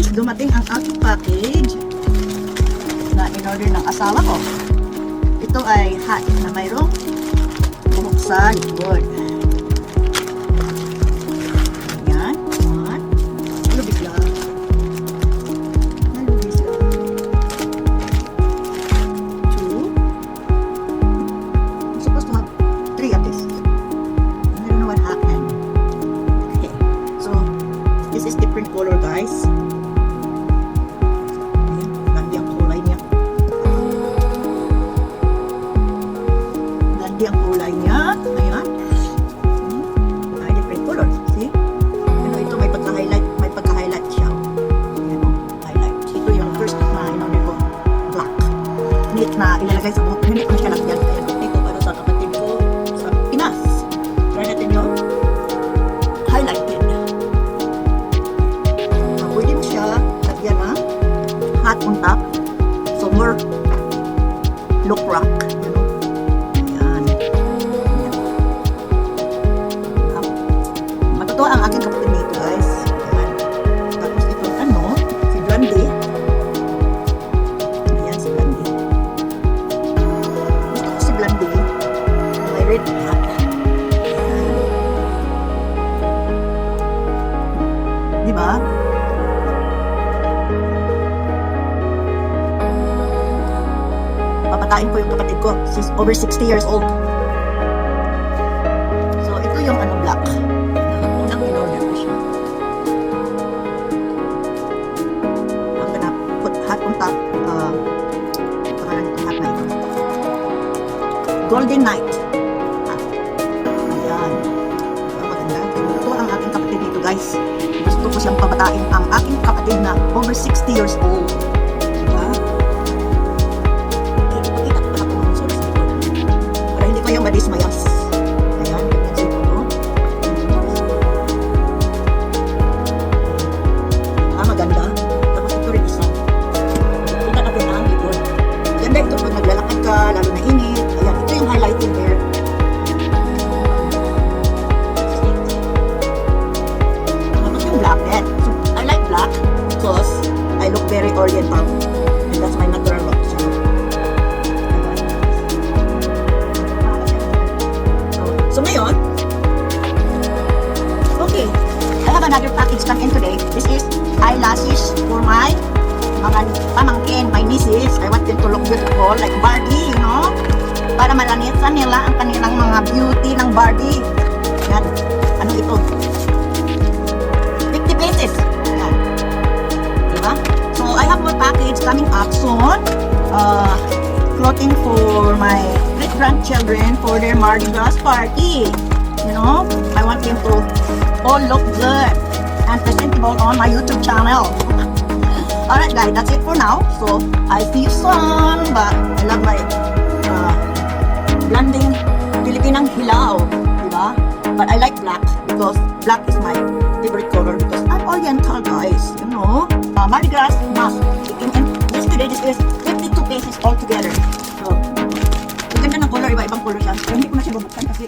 guys, dumating ang aking package na in-order ng asawa ko. Ito ay hat na mayroong buhok sa likod. Ayan. One. Lubis lang. Lubis lang. Two. I'm supposed to have three of this. I don't know what happened. Okay. So, this is different color, guys. Ganda ang kulay niya. Ganda ang kulay niya. Ayan. Ay, different colors. See? Ano ito, may pagka-highlight. May pagka-highlight siya. Ayan o, highlight. Ito yung first na inamit ko. Black. Neat na ilalagay sa buhok. Hindi ko siya lagyan. Kaya ito para sa kapatid ko sa Pinas. Try natin yung highlighted. Pwede mo siya lagyan na hat on top. So more look rock. You know? Ayan. Ayan. Matutuwa ang aking kapatid nito, guys. Ayan. Tapos ito, ano, si Blondie. Ayan, si Blondie. Gusto ko si Blondie. May red hat. Diba? Papatain ko yung kapatid ko. She's over 60 years old. So, ito yung ano, black. Unang in-order ko siya. I'm gonna put hat on top. Pangalan itong hat na ito. Golden Night. Ayan. Diba, maganda. Ito ang aking kapatid dito, guys. Gusto ko siyang papatain ang aking kapatid na over 60 years old. Diba? Ipakita ko pala kung ano sa likod. Para hindi kayo madismayas. Ayan, ganyan siguro. Maganda. Tapos ito rin isa. Kita natin ang likod. Maganda ito pag naglalakad ka, lalo na init. Ayan, ito yung highlighting there. Black then. So, I like black because I look very oriental and that's my natural look. So ngayon, okay, I have another package come in today. This is eyelashes for my mga pamangkin, my nieces. I want them to look beautiful like Barbie, you know, para malanisan nila ang kanilang mga beauty ng Barbie. Yan, ano ito? 50 pesos. Ayan. Diba? So, I have more package coming up soon. Clothing for my great-grandchildren for their Mardi Gras party. You know, I want them to all look good and presentable on my YouTube channel. Alright guys, that's it for now. So, I see you soon. But I love my blending Filipinang hilaw. Diba? But I like black because black is my favorite color because I'm oriental, guys, you know. Mardi Gras mask. Yesterday, this is 52 pesos altogether. So, maganda ng color, iba-ibang color siya. So, hindi ko na siya bubuksan kasi